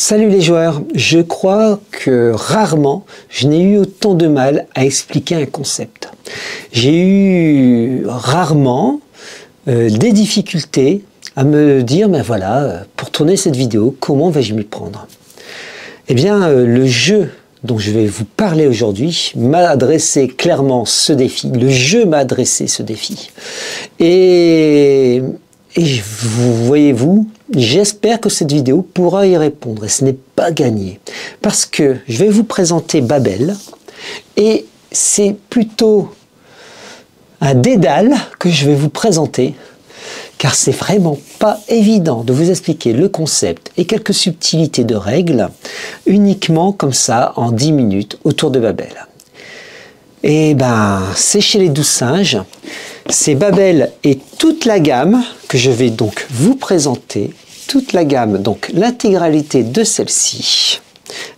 Salut les joueurs, je crois que rarement je n'ai eu autant de mal à expliquer un concept. J'ai eu rarement des difficultés à me dire, ben voilà, pour tourner cette vidéo, comment vais-je m'y prendre? Eh bien, le jeu dont je vais vous parler aujourd'hui m'a adressé clairement ce défi. Le jeu m'a adressé ce défi. Et voyez-vous, j'espère que cette vidéo pourra y répondre. Et ce n'est pas gagné. Parce que je vais vous présenter Babel. Et c'est plutôt un dédale que je vais vous présenter. Car c'est vraiment pas évident de vous expliquer le concept et quelques subtilités de règles uniquement comme ça en 10 minutes autour de Babel. Et ben, c'est chez les 12 singes. C'est Babel et toute la gamme que je vais donc vous présenter. Toute la gamme, donc l'intégralité de celle-ci,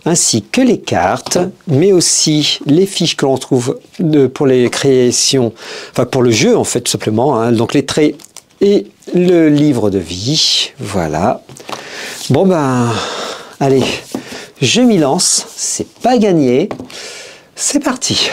ainsi que les cartes, mais aussi les fiches que l'on trouve pour les créations, enfin pour le jeu en fait tout simplement, hein, donc les traits et le livre de vie, voilà. Bon ben, allez, je m'y lance, c'est pas gagné, c'est parti.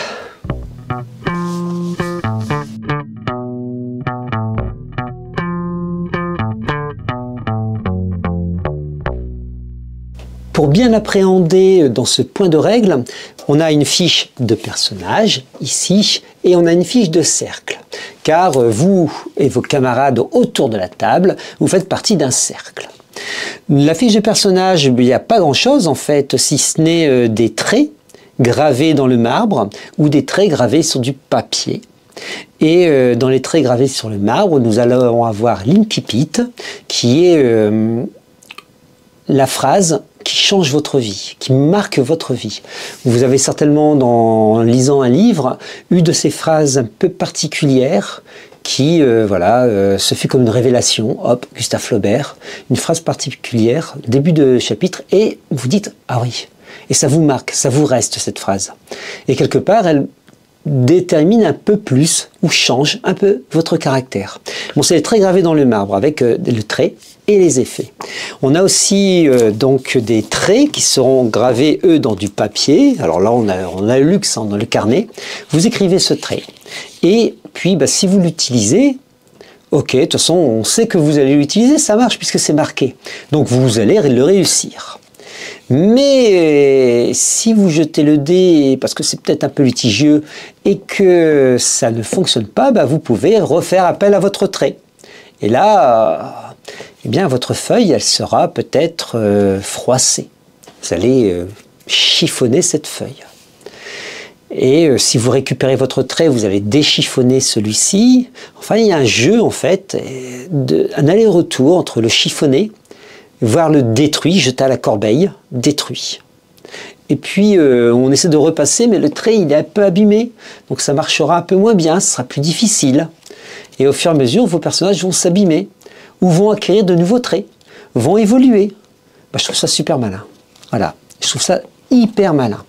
Pour bien appréhender dans ce point de règle, on a une fiche de personnage ici et on a une fiche de cercle. Car vous et vos camarades autour de la table, vous faites partie d'un cercle. La fiche de personnage, il n'y a pas grand-chose en fait, si ce n'est des traits gravés dans le marbre ou des traits gravés sur du papier. Et dans les traits gravés sur le marbre, nous allons avoir l'incipit, qui est la phrase qui change votre vie, qui marque votre vie. Vous avez certainement, en lisant un livre, eu de ces phrases un peu particulières qui, ce fut comme une révélation. Hop, Gustave Flaubert, une phrase particulière, début de chapitre, et vous dites « Ah oui !» Et ça vous marque, ça vous reste cette phrase. Et quelque part, elle détermine un peu plus ou change un peu votre caractère. Bon, c'est très gravé dans le marbre avec le trait et les effets. On a aussi donc des traits qui seront gravés eux dans du papier. Alors là on a le luxe hein, dans le carnet. Vous écrivez ce trait et puis si vous l'utilisez, ok, de toute façon on sait que vous allez l'utiliser, ça marche puisque c'est marqué. Donc vous allez le réussir. Mais si vous jetez le dé, parce que c'est peut-être un peu litigieux, et que ça ne fonctionne pas, vous pouvez refaire appel à votre trait. Et là, eh bien, votre feuille, elle sera peut-être froissée. Vous allez chiffonner cette feuille. Et si vous récupérez votre trait, vous allez déchiffonner celui-ci. Enfin, il y a un jeu, en fait, un aller-retour entre le chiffonner, voire le détruit, jeter à la corbeille, détruit. Et puis, on essaie de repasser, mais le trait, il est un peu abîmé. Donc, ça marchera un peu moins bien, ce sera plus difficile. Et au fur et à mesure, vos personnages vont s'abîmer, ou vont acquérir de nouveaux traits, vont évoluer. Je trouve ça super malin. Voilà, je trouve ça hyper malin.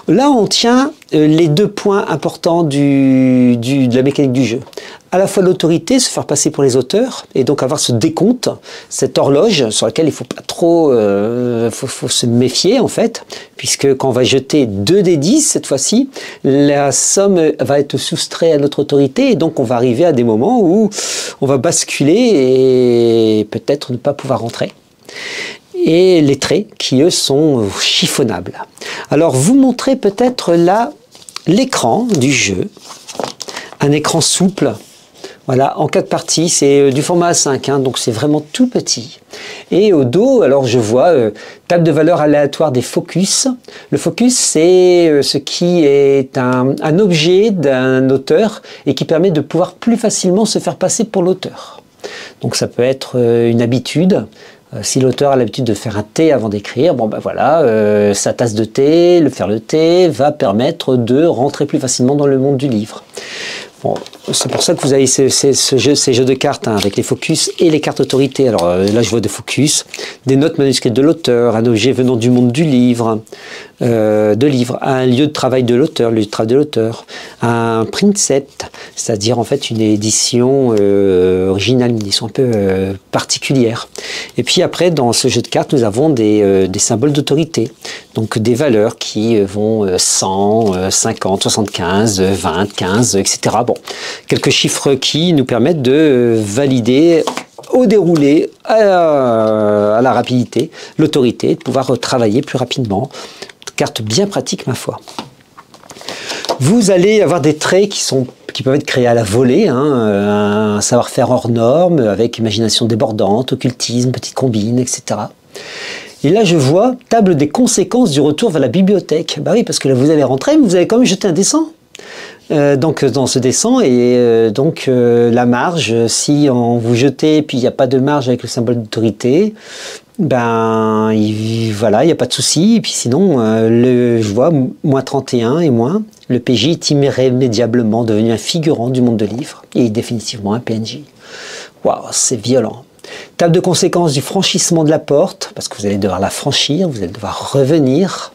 Là, on tient les deux points importants de la mécanique du jeu. À la fois l'autorité, se faire passer pour les auteurs, et donc avoir ce décompte, cette horloge sur laquelle il ne faut pas trop faut se méfier en fait, puisque quand on va jeter 2 des 10 cette fois-ci, la somme va être soustraite à notre autorité, et donc on va arriver à des moments où on va basculer et peut-être ne pas pouvoir rentrer. Et les traits qui eux sont chiffonnables. Alors vous montrez peut-être là l'écran du jeu, un écran souple. Voilà, en 4 parties, c'est du format A5, hein, donc c'est vraiment tout petit. Et au dos, alors je vois table de valeur aléatoire des focus. Le focus, c'est ce qui est un objet d'un auteur et qui permet de pouvoir plus facilement se faire passer pour l'auteur. Donc ça peut être une habitude. Si l'auteur a l'habitude de faire un thé avant d'écrire, sa tasse de thé, faire le thé va permettre de rentrer plus facilement dans le monde du livre. Bon, c'est pour ça que vous avez ces jeux de cartes hein, avec les focus et les cartes autorité. Alors là, je vois des focus, des notes manuscrites de l'auteur, un objet venant du monde du livre, de livre, un lieu de travail de l'auteur, un print set, c'est-à-dire en fait une édition originale, une édition un peu particulière. Et puis après, dans ce jeu de cartes, nous avons des symboles d'autorité, donc des valeurs qui vont 100, 50, 75, 20, 15, etc. Bon, quelques chiffres qui nous permettent de valider au déroulé, à la rapidité, l'autorité, de pouvoir travailler plus rapidement. Carte bien pratique, ma foi. Vous allez avoir des traits qui peuvent être créés à la volée, hein, un savoir-faire hors norme, avec imagination débordante, occultisme, petite combine, etc. Et là, je vois table des conséquences du retour vers la bibliothèque. Bah oui, parce que là, vous allez rentrer, mais vous allez quand même jeter un dessin. Donc dans ce dessin, et la marge, si vous jetez et puis il n'y a pas de marge avec le symbole d'autorité, ben voilà, il n'y a pas de souci. Et puis sinon, je vois moins 31 et moins, le PJ est irrémédiablement devenu un figurant du monde de livres et définitivement un PNJ. Waouh, c'est violent. Table de conséquences du franchissement de la porte, parce que vous allez devoir la franchir, vous allez devoir revenir.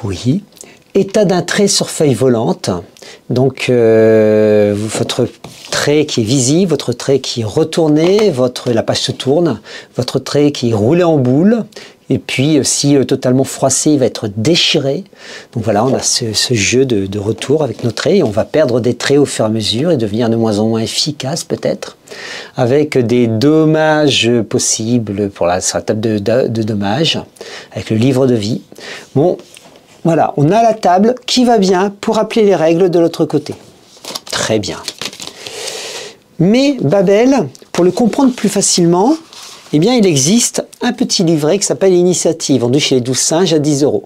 Oui. État d'un trait sur feuille volante, donc votre trait qui est visible, votre trait qui est retourné, la page se tourne, votre trait qui est roulé en boule, et puis si totalement froissé, il va être déchiré. Donc voilà, on a ce jeu de retour avec nos traits, et on va perdre des traits au fur et à mesure et devenir de moins en moins efficace peut-être, avec des dommages possibles sur la table de dommages, avec le livre de vie. Bon. Voilà, on a la table qui va bien pour rappeler les règles de l'autre côté. Très bien. Mais Babel, pour le comprendre plus facilement, eh bien, il existe un petit livret qui s'appelle Initiative, vendu chez les 12 singes à 10 €.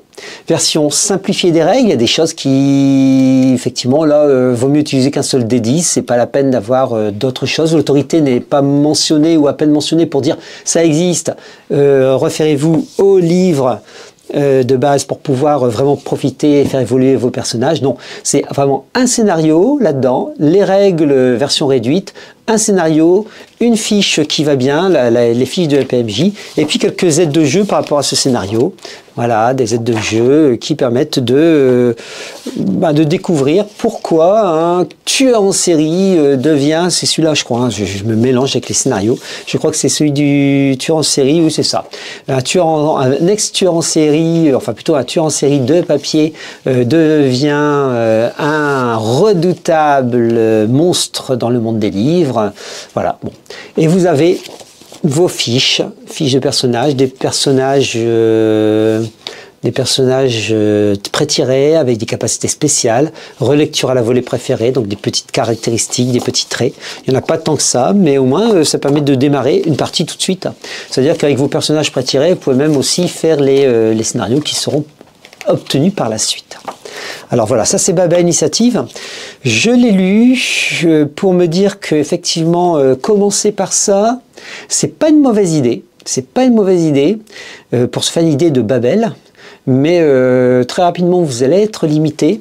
Version simplifiée des règles, il y a des choses qui, effectivement, là, vaut mieux utiliser qu'un seul des 10, c'est pas la peine d'avoir d'autres choses. L'autorité n'est pas mentionnée ou à peine mentionnée pour dire ça existe. Référez-vous au livre de base pour pouvoir vraiment profiter et faire évoluer vos personnages. Non, c'est vraiment un scénario là-dedans, les règles version réduite, un scénario, une fiche qui va bien, les fiches de la PMJ, et puis quelques aides de jeu par rapport à ce scénario. Voilà, des aides de jeu qui permettent de découvrir pourquoi un tueur en série devient, c'est celui-là je crois, hein, je me mélange avec les scénarios, je crois que c'est celui du tueur en série, oui c'est ça, un ex-tueur en série, enfin plutôt un tueur en série de papier devient un redoutable monstre dans le monde des livres, voilà, bon. Et vous avez vos fiches de personnages, des personnages pré-tirés avec des capacités spéciales, relecture à la volée préférée, donc des petites caractéristiques, des petits traits. Il n'y en a pas tant que ça, mais au moins ça permet de démarrer une partie tout de suite. C'est-à-dire qu'avec vos personnages pré-tirés, vous pouvez même aussi faire les scénarios qui seront obtenus par la suite. Alors voilà, ça c'est Babel Initiative. Je l'ai lu pour me dire qu'effectivement, commencer par ça, c'est pas une mauvaise idée. C'est pas une mauvaise idée pour se faire une idée de Babel, mais très rapidement vous allez être limité.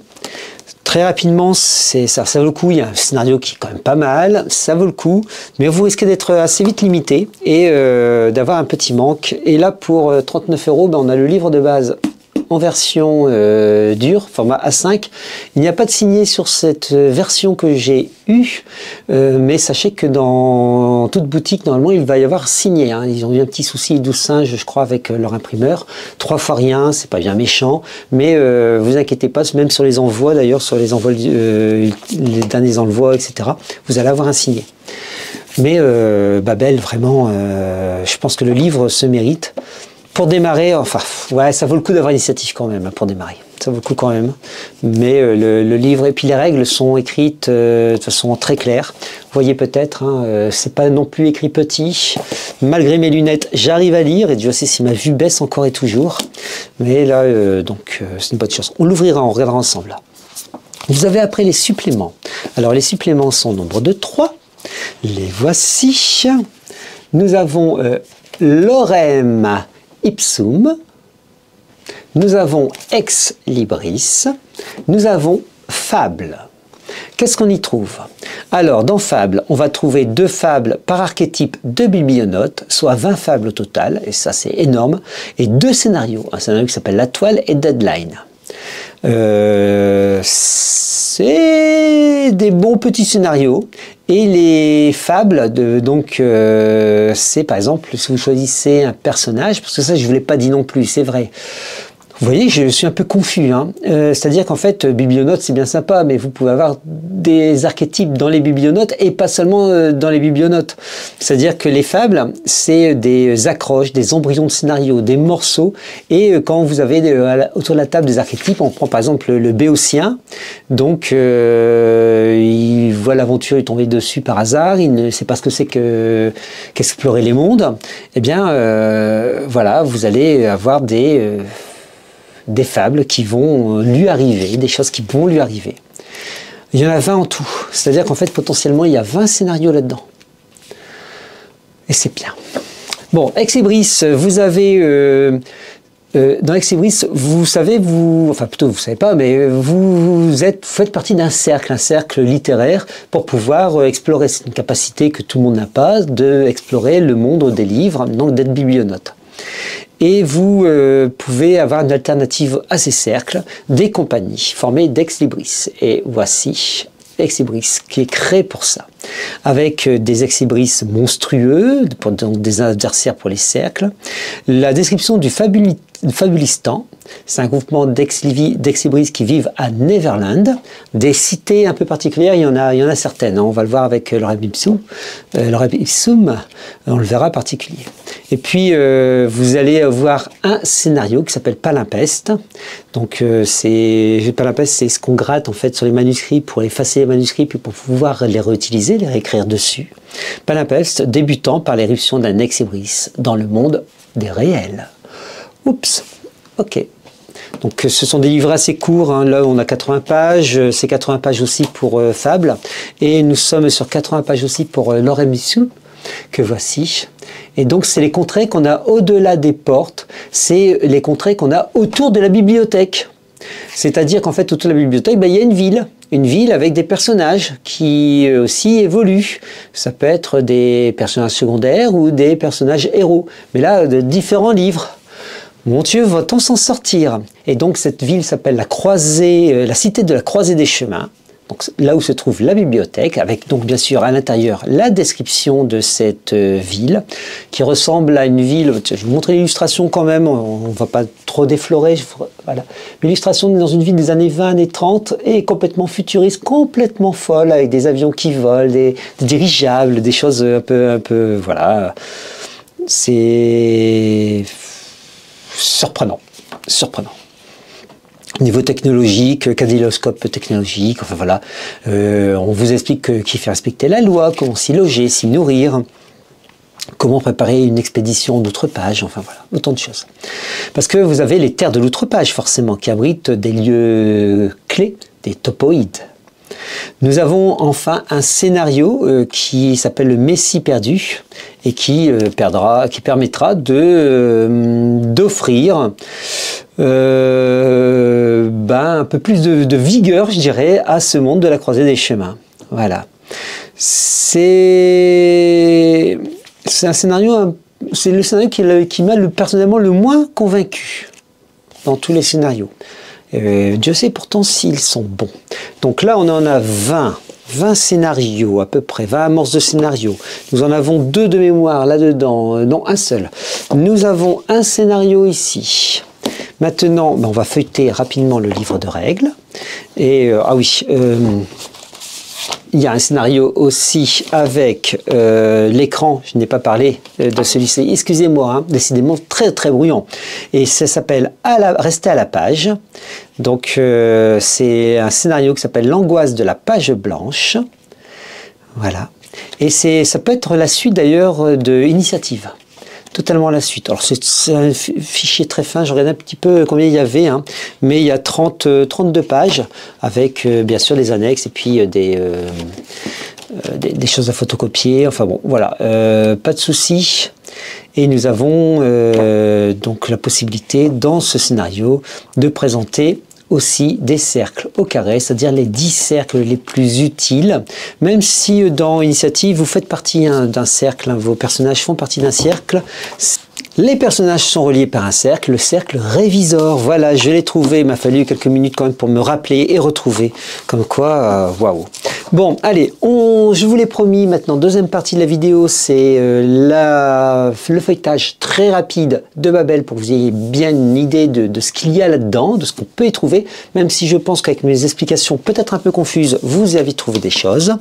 Très rapidement, ça vaut le coup, il y a un scénario qui est quand même pas mal, ça vaut le coup, mais vous risquez d'être assez vite limité et d'avoir un petit manque. Et là, pour 39 €, on a le livre de base en version dure, format A5. Il n'y a pas de signé sur cette version que j'ai eue, mais sachez que dans toute boutique, normalement, il va y avoir signé. Hein. Ils ont eu un petit souci, les 12 singes, je crois, avec leur imprimeur. 3 fois rien, c'est pas bien méchant, mais vous inquiétez pas, même sur les envois, d'ailleurs, sur les envois, les derniers envois, etc., vous allez avoir un signé. Mais Babel, vraiment, je pense que le livre se mérite. Pour démarrer, enfin, ouais, ça vaut le coup d'avoir l'initiative quand même, pour démarrer. Ça vaut le coup quand même. Mais le livre, et puis les règles sont écrites de façon très claire. Vous voyez peut-être, hein, c'est pas non plus écrit petit. Malgré mes lunettes, j'arrive à lire, et Dieu sait si ma vue baisse encore et toujours. Mais là, c'est une bonne chose. On l'ouvrira, on regardera ensemble. Vous avez après les suppléments. Alors, les suppléments sont au nombre de 3. Les voici. Nous avons Lorem Ipsum, nous avons Ex Libris, nous avons Fable. qu'est-ce qu'on y trouve? Alors, dans Fables, on va trouver 2 fables par archétype de biblionote, soit 20 fables au total, et ça c'est énorme, et 2 scénarios, un scénario qui s'appelle La Toile et Deadline. C'est des bons petits scénarios, et les fables, c'est par exemple, si vous choisissez un personnage, parce que ça je ne vous l'ai pas dit non plus, c'est vrai. Vous voyez, je suis un peu confus. C'est-à-dire qu'en fait, biblionote, c'est bien sympa, mais vous pouvez avoir des archétypes dans les biblionotes et pas seulement dans les biblionotes. C'est-à-dire que les fables, c'est des accroches, des embryons de scénario, des morceaux. Et quand vous avez autour de la table des archétypes, on prend par exemple le Béotien. Donc, il voit l'aventure, il est tombé dessus par hasard, il ne sait pas ce que c'est qu'explorer les mondes. Eh bien, voilà, vous allez avoir des fables qui vont lui arriver, des choses qui vont lui arriver. Il y en a 20 en tout, c'est-à-dire qu'en fait, potentiellement, il y a 20 scénarios là-dedans. Et c'est bien. Bon, Ex Libris, vous avez... dans Ex Libris, vous savez, enfin plutôt vous ne savez pas, mais vous faites partie d'un cercle, un cercle littéraire, pour pouvoir explorer. C'est une capacité que tout le monde n'a pas, d'explorer le monde des livres, donc d'être biblionote. Et vous pouvez avoir une alternative à ces cercles, des compagnies formées d'Ex Libris. Et voici Ex Libris qui est créé pour ça, avec des Ex Libris monstrueux, donc des adversaires pour les cercles. La description du Fabulistan, c'est un groupement d'Ex Libris qui vivent à Neverland. Des cités un peu particulières, il y en a certaines. On va le voir avec Lorem Ipsum, on le verra particulier. Et puis, vous allez avoir un scénario qui s'appelle Palimpeste. Donc, Palimpeste, c'est ce qu'on gratte en fait sur les manuscrits pour effacer les manuscrits puis pour pouvoir les réutiliser, les réécrire dessus. Palimpeste, débutant par l'éruption d'un Ex Libris dans le monde des réels. Oups, ok. Donc ce sont des livres assez courts, hein. Là on a 80 pages, c'est 80 pages aussi pour Fables, et nous sommes sur 80 pages aussi pour Lorem Ipsum, que voici. Et donc c'est les contrées qu'on a au-delà des portes, c'est les contrées qu'on a autour de la bibliothèque. C'est-à-dire qu'en fait autour de la bibliothèque, il y a une ville avec des personnages qui aussi évoluent. Ça peut être des personnages secondaires ou des personnages héros, mais là de différents livres. Mon Dieu, va-t-on s'en sortir? Et donc cette ville s'appelle la cité de la croisée des chemins. Donc là où se trouve la bibliothèque, avec donc bien sûr à l'intérieur la description de cette ville, qui ressemble à une ville. Je vais vous montrer l'illustration quand même, on ne va pas trop déflorer. Voilà. L'illustration dans une ville des années 20 et 30 est complètement futuriste, complètement folle, avec des avions qui volent, des dirigeables, des choses un peu voilà. C'est surprenant. Niveau technologique, cadilloscope technologique, enfin voilà, on vous explique qui fait respecter la loi, comment s'y loger, s'y nourrir, comment préparer une expédition d'outre-page, enfin voilà, autant de choses. Parce que vous avez les terres de l'outre-page forcément, qui abritent des lieux clés, des topoïdes. Nous avons enfin un scénario qui s'appelle le Messie perdu et qui permettra d'offrir un peu plus de vigueur, je dirais, à ce monde de la croisée des chemins. Voilà. C'est un scénario, c'est le scénario qui m'a personnellement le moins convaincu dans tous les scénarios. Dieu sait pourtant s'ils sont bons. Donc là, on en a 20 scénarios à peu près, 20 amorces de scénarios. Nous en avons 2 de mémoire là-dedans, non, un seul. Nous avons un scénario ici. Maintenant, on va feuilleter rapidement le livre de règles. Et il y a un scénario aussi avec l'écran, je n'ai pas parlé de celui-ci, excusez-moi, hein, décidément très très bruyant. Et ça s'appelle Rester à la page. Donc c'est un scénario qui s'appelle L'angoisse de la page blanche. Voilà. Et ça peut être la suite d'ailleurs de Initiative. Totalement la suite. Alors c'est un fichier très fin, je regarde un petit peu combien il y avait, hein, mais il y a 32 pages avec bien sûr des annexes et puis des choses à photocopier, enfin bon, voilà, pas de souci. Et nous avons donc la possibilité dans ce scénario de présenter aussi des cercles au carré, c'est-à-dire les 10 cercles les plus utiles. Même si dans Initiative, vous faites partie d'un cercle, vos personnages font partie d'un cercle, les personnages sont reliés par un cercle, le cercle révisor. Voilà, je l'ai trouvé, il m'a fallu quelques minutes quand même pour me rappeler et retrouver. Comme quoi, waouh. Bon, allez, je vous l'ai promis maintenant, deuxième partie de la vidéo, c'est le feuilletage très rapide de Babel pour que vous ayez bien une idée de ce qu'il y a là-dedans, de ce qu'on peut y trouver, même si je pense qu'avec mes explications peut-être un peu confuses, vous avez trouvé des choses.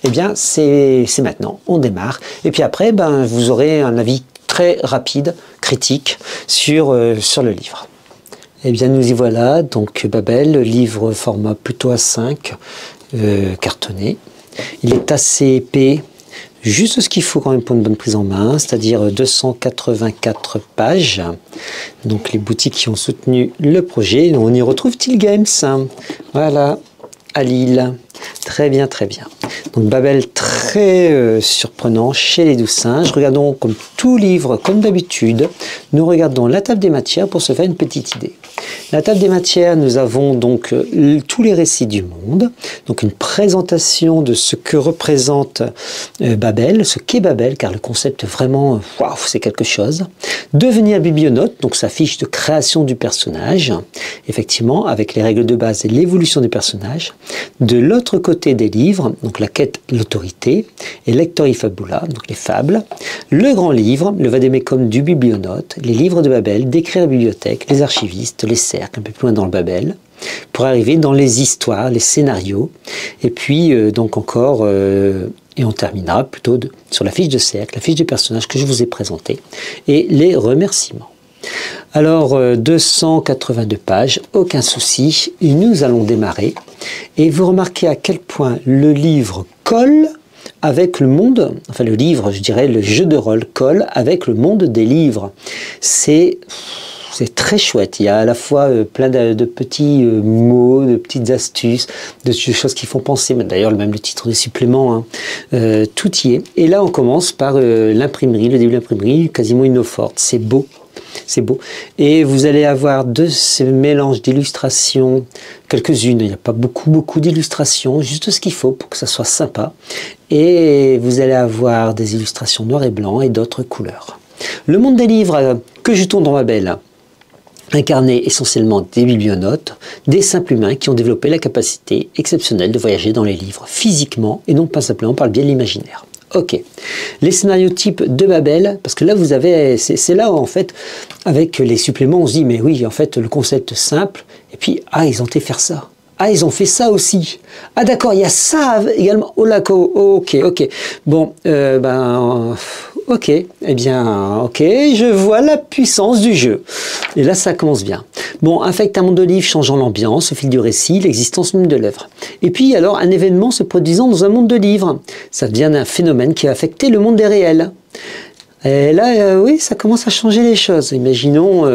Eh bien, c'est maintenant, on démarre. Et puis après, vous aurez un avis très rapide, critique sur le livre. Eh bien, nous y voilà, donc Babel, livre format plutôt A5, cartonné. Il est assez épais, juste ce qu'il faut quand même pour une bonne prise en main, c'est-à-dire 284 pages. Donc les boutiques qui ont soutenu le projet, on y retrouve Till Games, voilà, à Lille. Très bien, très bien. Donc Babel très surprenant chez les 12 singes. Regardons comme tout livre, comme d'habitude, nous regardons la table des matières pour se faire une petite idée. La table des matières, nous avons donc tous les récits du monde, donc une présentation de ce que représente Babel, ce qu'est Babel, car le concept vraiment, waouh, c'est quelque chose. Devenir biblionote, donc sa fiche de création du personnage, effectivement, avec les règles de base et l'évolution du personnage. De l'autre côté des livres, donc la quête, l'autorité, et Lectori Fabula, donc les fables. Le grand livre, le vadémécum du biblionote, les livres de Babel, décrire la bibliothèque, les archivistes, les cercles, un peu plus loin dans le Babel, pour arriver dans les histoires, les scénarios, et puis donc encore, et on terminera plutôt sur la fiche de cercle, la fiche du personnage que je vous ai présenté, et les remerciements. Alors, 282 pages, aucun souci, et nous allons démarrer. Et vous remarquez à quel point le livre colle avec le monde, enfin le livre, je dirais, le jeu de rôle colle avec le monde des livres. C'est très chouette, il y a à la fois plein de petits mots, de petites astuces, de choses qui font penser, d'ailleurs même le titre des suppléments, hein, tout y est. Et là on commence par l'imprimerie, le début de l'imprimerie, quasiment une eau forte, c'est beau. C'est beau. Et vous allez avoir de ces mélanges d'illustrations, quelques-unes, il n'y a pas beaucoup d'illustrations, juste ce qu'il faut pour que ça soit sympa. Et vous allez avoir des illustrations noir et blanc et d'autres couleurs. Le monde des livres que je tourne dans Babel, incarné essentiellement des biblionotes, des simples humains qui ont développé la capacité exceptionnelle de voyager dans les livres physiquement et non pas simplement par le biais de l'imaginaire. Ok, les scénarios types de Babel, parce que là vous avez, c'est là où, en fait, avec les suppléments, on se dit mais oui, en fait le concept simple, et puis ah ils ont été faire ça, ah ils ont fait ça aussi, ah d'accord il y a ça également, oh là, ok, bon, ok, eh bien, ok, je vois la puissance du jeu. Et là, ça commence bien. Bon, affecte un monde de livres changeant l'ambiance au fil du récit, l'existence même de l'œuvre. Et puis, alors, un événement se produisant dans un monde de livres. Ça devient un phénomène qui a affecté le monde des réels. Et là, oui, ça commence à changer les choses. Imaginons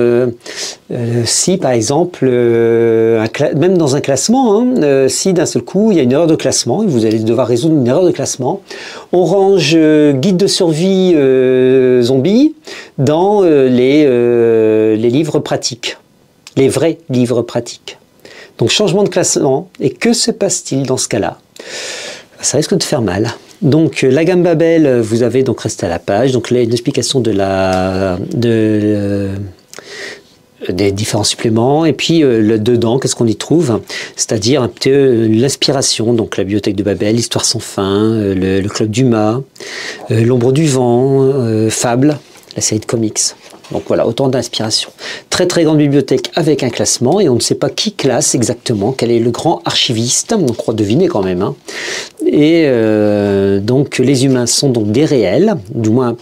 si, par exemple, même dans un classement, hein, si d'un seul coup, il y a une erreur de classement, et vous allez devoir résoudre une erreur de classement, on range guide de survie zombie dans les livres pratiques, les vrais livres pratiques. Donc, changement de classement, et que se passe-t-il dans ce cas-là? Ça risque de faire mal. Donc la gamme Babel, vous avez donc resté à la page, donc là une explication des différents suppléments, et puis dedans, qu'est-ce qu'on y trouve? C'est-à-dire un peu l'inspiration, donc la bibliothèque de Babel, l'histoire sans fin, le club d'Uma, l'ombre du vent, Fable, la série de comics. Donc voilà, autant d'inspiration. Très très grande bibliothèque avec un classement, et on ne sait pas qui classe exactement, quel est le grand archiviste, on croit deviner quand même. Hein. Et donc les humains sont donc des réels, du moins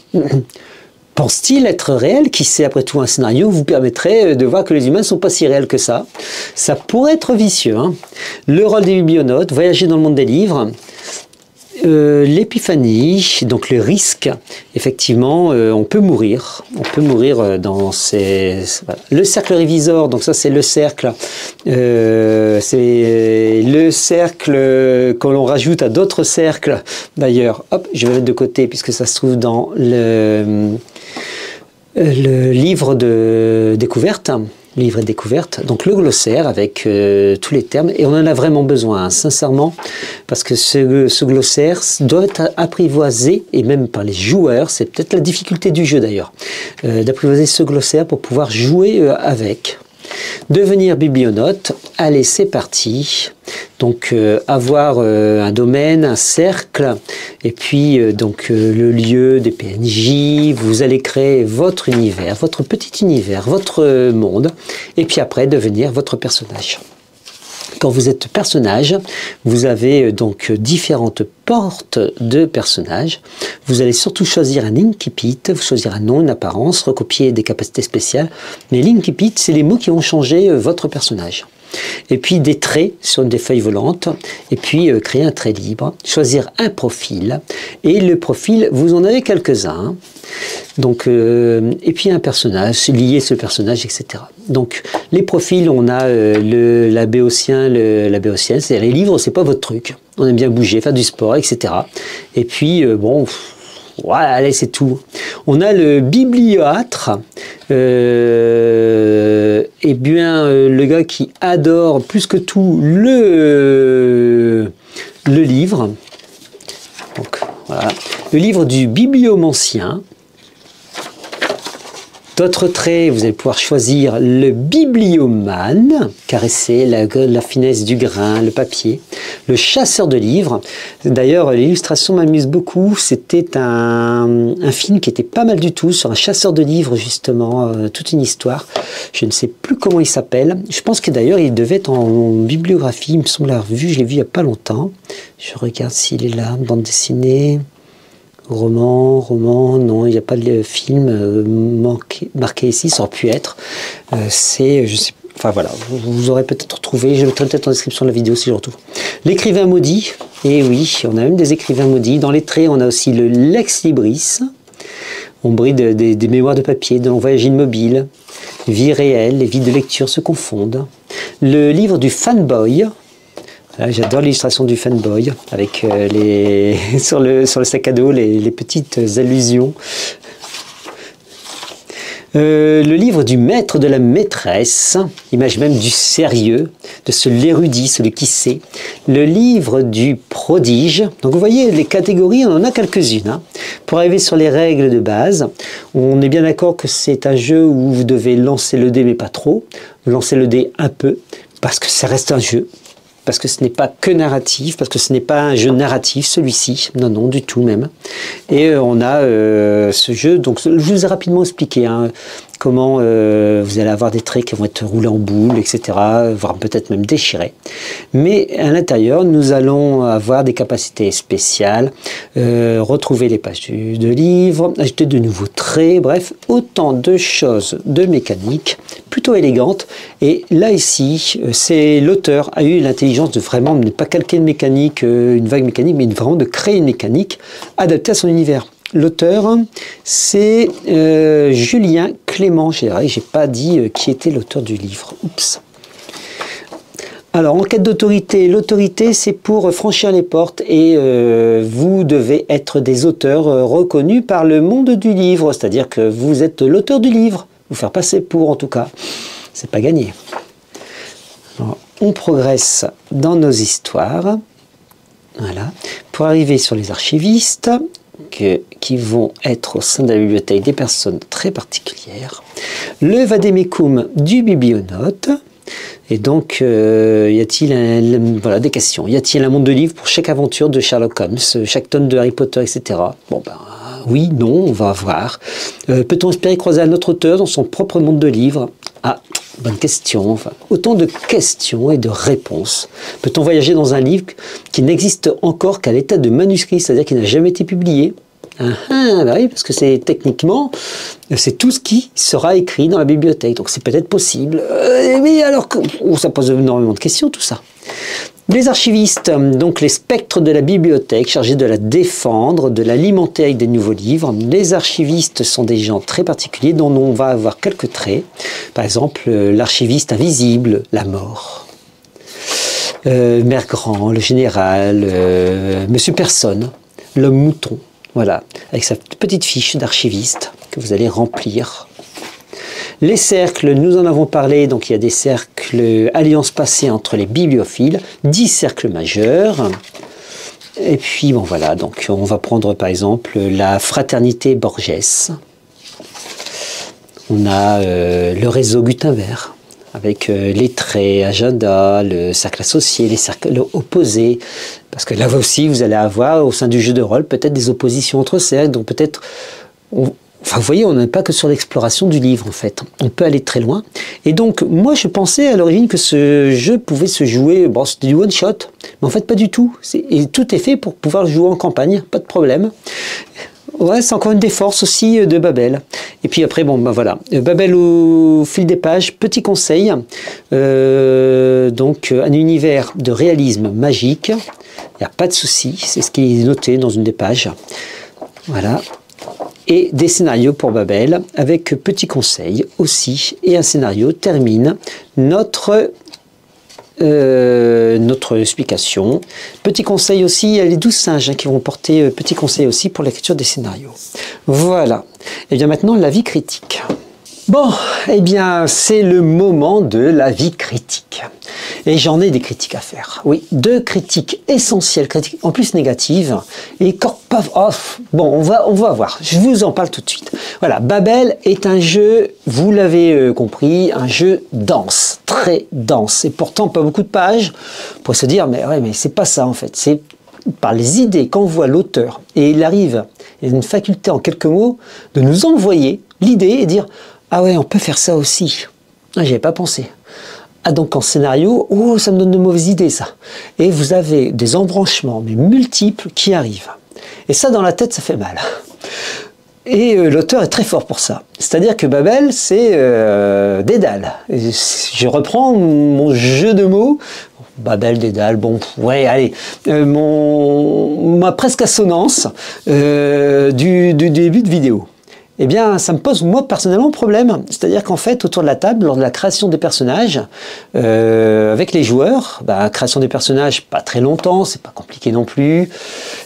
pense-t-il être réels, qui sait après tout un scénario vous permettrait de voir que les humains ne sont pas si réels que ça. Ça pourrait être vicieux. Hein. Le rôle des biblionotes, voyager dans le monde des livres. L'épiphanie, donc le risque, effectivement, on peut mourir dans ces... Voilà. Le cercle révisor, donc ça c'est le cercle que l'on rajoute à d'autres cercles, d'ailleurs, hop, je vais mettre de côté puisque ça se trouve dans le livre de découverte. livret de découverte, donc le glossaire avec tous les termes, et on en a vraiment besoin, hein, sincèrement, parce que ce glossaire doit être apprivoisé, et même par les joueurs, c'est peut-être la difficulté du jeu d'ailleurs, d'apprivoiser ce glossaire pour pouvoir jouer avec. Devenir biblionote, allez c'est parti. Donc avoir un domaine, un cercle, et puis le lieu des PNJ, vous allez créer votre univers, votre petit univers, votre monde, et puis après devenir votre personnage. Quand vous êtes personnage, vous avez donc différentes portes de personnages. Vous allez surtout choisir un incipit, vous choisir un nom, une apparence, recopier des capacités spéciales. Mais l'incipit, c'est les mots qui vont changer votre personnage. Et puis des traits sur des feuilles volantes, et puis créer un trait libre, choisir un profil, et le profil, vous en avez quelques-uns, donc, et puis un personnage, lié ce personnage, etc. Donc les profils, on a la béotien, la béotienne, c'est-à-dire les livres, c'est pas votre truc, on aime bien bouger, faire du sport, etc. Et puis, bon... Voilà, allez, c'est tout. On a le bibliâtre, et bien le gars qui adore plus que tout le livre. Donc voilà, le livre du bibliomancien. D'autres traits, vous allez pouvoir choisir le bibliomane, caresser la finesse du grain, le papier. Le chasseur de livres, d'ailleurs l'illustration m'amuse beaucoup, c'était un film qui était pas mal du tout, sur un chasseur de livres justement, toute une histoire. Je ne sais plus comment il s'appelle, je pense que d'ailleurs il devait être en bibliographie, il me semble l'avoir vu, je l'ai vu il n'y a pas longtemps. Je regarde s'il est là, bande dessinée... Roman, non, il n'y a pas de film marqué ici, ça aurait pu être. Je sais, enfin voilà, vous aurez peut-être trouvé, je le mettrai peut-être en description de la vidéo si je le retrouve. L'écrivain maudit, et oui, on a même des écrivains maudits. Dans les traits, on a aussi le Lex Libris, on bride des mémoires de papier, de voyage immobile, vie réelle, les vies de lecture se confondent. Le livre du fanboy. J'adore l'illustration du fanboy avec sur le sac à dos les petites allusions. Le livre du maître de la maîtresse, image même du sérieux, de l'érudit, celui qui sait. Le livre du prodige. Donc vous voyez, les catégories, on en a quelques-unes. Hein. Pour arriver sur les règles de base, on est bien d'accord que c'est un jeu où vous devez lancer le dé, mais pas trop. Lancer le dé un peu, parce que ça reste un jeu. Parce que ce n'est pas que narratif, parce que ce n'est pas un jeu narratif, celui-ci, non, du tout même. Et on a ce jeu, donc je vous ai rapidement expliqué hein, comment vous allez avoir des traits qui vont être roulés en boule, etc., voire peut-être même déchirés. Mais à l'intérieur, nous allons avoir des capacités spéciales, retrouver les pages de livre, ajouter de nouveaux traits, bref, autant de choses, de mécaniques, plutôt élégantes. Et là, ici, c'est l'auteur a eu l'intelligence de vraiment ne pas calquer une mécanique, une vague mécanique, mais vraiment de créer une mécanique adaptée à son univers. L'auteur, c'est Julien Clément. J'ai pas dit qui était l'auteur du livre. Oups. Alors, en quête d'autorité, l'autorité, c'est pour franchir les portes et vous devez être des auteurs reconnus par le monde du livre, c'est-à-dire que vous êtes l'auteur du livre, vous faire passer pour en tout cas, c'est pas gagné. Alors, on progresse dans nos histoires, voilà, pour arriver sur les archivistes, qui vont être au sein de la bibliothèque des personnes très particulières. Le vadémécum du biblionote. Et donc, y a-t-il voilà, des questions. Y a-t-il un monde de livres pour chaque aventure de Sherlock Holmes, chaque tome de Harry Potter, etc. Bon, ben, oui, non, on va voir. Peut-on espérer croiser un autre auteur dans son propre monde de livres? Ah, bonne question. Enfin, autant de questions et de réponses. Peut-on voyager dans un livre qui n'existe encore qu'à l'état de manuscrit, c'est-à-dire qui n'a jamais été publié? Bah oui, parce que c'est techniquement, c'est tout ce qui sera écrit dans la bibliothèque, donc c'est peut-être possible. Mais alors, ça pose énormément de questions, tout ça. Les archivistes, donc les spectres de la bibliothèque, chargés de la défendre, de l'alimenter avec des nouveaux livres. Les archivistes sont des gens très particuliers dont on va avoir quelques traits. Par exemple, l'archiviste invisible, la mort. Mère Grand, le général, Monsieur Personne, l'homme mouton. Voilà, avec sa petite fiche d'archiviste que vous allez remplir. Les cercles, nous en avons parlé, donc il y a des cercles alliances passées entre les bibliophiles, 10 cercles majeurs. Et puis, bon voilà, donc on va prendre par exemple la fraternité Borges. On a le réseau Gutenberg, avec les traits, agenda, le cercle associé, les cercles opposés. Parce que là aussi, vous allez avoir au sein du jeu de rôle peut-être des oppositions entre cercles. Donc peut-être, enfin vous voyez, on n'est pas que sur l'exploration du livre en fait. On peut aller très loin. Et donc moi je pensais à l'origine que ce jeu pouvait se jouer, bon c'était du one shot, mais en fait pas du tout. Et tout est fait pour pouvoir le jouer en campagne, pas de problème. Ouais, c'est encore une des forces aussi de Babel. Et puis après, bon, ben voilà. Babel au fil des pages, petit conseil. Donc, un univers de réalisme magique. Il n'y a pas de souci, c'est ce qui est noté dans une des pages. Voilà. Et des scénarios pour Babel, avec petit conseil aussi. Et un scénario termine notre explication. Petit conseil aussi, il y a les 12 singes qui vont porter petit conseil aussi pour l'écriture des scénarios. Voilà. Et bien maintenant, l'avis critique. Bon, eh bien, c'est le moment de l'avis critique. Et j'en ai des critiques à faire. Oui, 2 critiques essentielles, critiques en plus négatives. Et pas... Oh, bon, on va voir. Je vous en parle tout de suite. Voilà, Babel est un jeu, vous l'avez compris, un jeu dense, très dense. Et pourtant, pas beaucoup de pages pour se dire, mais ouais, mais c'est pas ça en fait. C'est par les idées qu'envoie l'auteur. Et il arrive, il a une faculté en quelques mots de nous envoyer l'idée et dire, ah ouais, on peut faire ça aussi. Ah, j'y avais pas pensé. Ah donc en scénario, oh, ça me donne de mauvaises idées ça. Et vous avez des embranchements mais multiples qui arrivent. Et ça dans la tête, ça fait mal. Et l'auteur est très fort pour ça. C'est-à-dire que Babel, c'est Dédale. Et je reprends mon jeu de mots. Babel, Dédale, bon, ouais, allez. Ma presque assonance du début de vidéo. Eh bien, ça me pose, moi, personnellement, problème. C'est-à-dire qu'en fait, autour de la table, lors de la création des personnages, avec les joueurs, création des personnages, pas très longtemps, c'est pas compliqué non plus.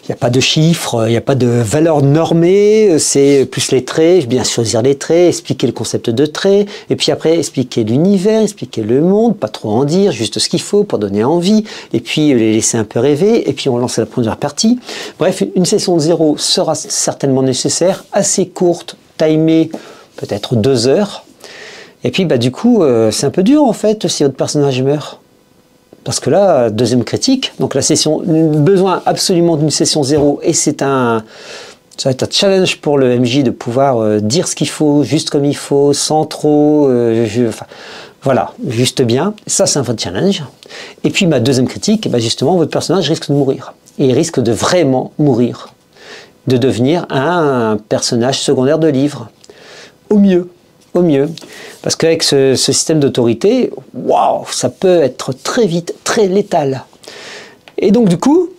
Il n'y a pas de chiffres, il n'y a pas de valeur normée, c'est plus les traits, bien choisir les traits, expliquer le concept de traits, et puis après, expliquer l'univers, expliquer le monde, pas trop en dire, juste ce qu'il faut pour donner envie, et puis les laisser un peu rêver, et puis on lance la première partie. Bref, une session de 0 sera certainement nécessaire, assez courte, timé peut-être 2 heures. Et puis du coup, c'est un peu dur en fait si votre personnage meurt. Parce que là, deuxième critique, donc la session, besoin absolument d'une session 0, et ça va être un challenge pour le MJ de pouvoir dire ce qu'il faut, juste comme il faut, sans trop, voilà, juste bien. Ça, c'est un vrai challenge. Et puis ma deuxième critique, justement, votre personnage risque de mourir. Et il risque de vraiment mourir. De devenir un personnage secondaire de livre. Au mieux. Au mieux. Parce qu'avec ce système d'autorité, waouh, ça peut être très vite, très létal. Et donc du coup,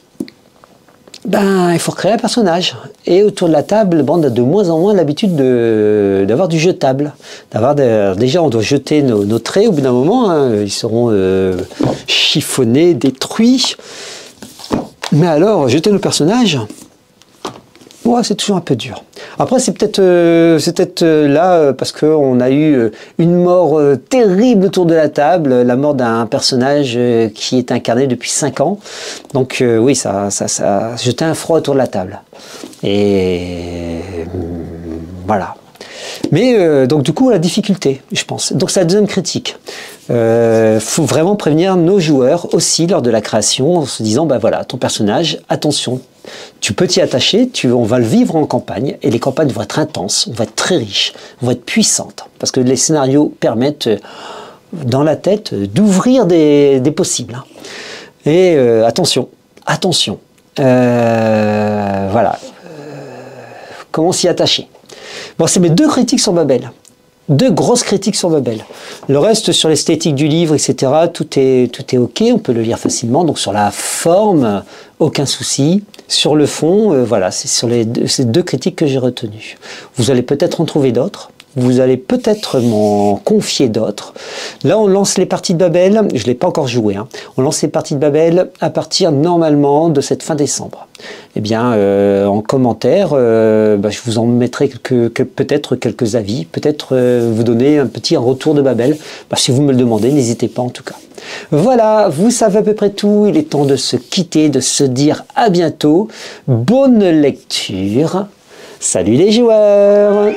il faut recréer un personnage. Et autour de la table, on a de moins en moins l'habitude d'avoir du jetable. Déjà, on doit jeter nos traits au bout d'un moment. Hein, ils seront chiffonnés, détruits. Mais alors, jeter nos personnages... Ouais, c'est toujours un peu dur. Après, c'est peut-être là parce qu'on a eu une mort terrible autour de la table, la mort d'un personnage qui est incarné depuis 5 ans. Donc oui, ça jetait un froid autour de la table. Et voilà. Mais donc du coup, la difficulté, je pense. Donc c'est la deuxième critique. Faut vraiment prévenir nos joueurs aussi lors de la création en se disant, voilà, ton personnage, attention, tu peux t'y attacher, on va le vivre en campagne, et les campagnes vont être intenses, vont être très riches, vont être puissantes, parce que les scénarios permettent, dans la tête, d'ouvrir des possibles. Et attention, voilà, comment s'y attacher. Bon, c'est mes 2 critiques sur Babel. 2 grosses critiques sur Babel. Le reste, sur l'esthétique du livre, etc., tout est OK, on peut le lire facilement. Donc sur la forme, aucun souci. sur le fond, voilà, c'est sur ces deux critiques que j'ai retenues. Vous allez peut-être en trouver d'autres. Vous allez peut-être m'en confier d'autres. Là, on lance les parties de Babel. Je ne l'ai pas encore joué. Hein. On lance les parties de Babel à partir normalement de cette fin décembre. Eh bien, en commentaire, je vous en mettrai peut-être quelques avis. Peut-être vous donner un petit retour de Babel. Si vous me le demandez, n'hésitez pas en tout cas. Voilà, vous savez à peu près tout. Il est temps de se quitter, de se dire à bientôt. Bonne lecture. Salut les joueurs!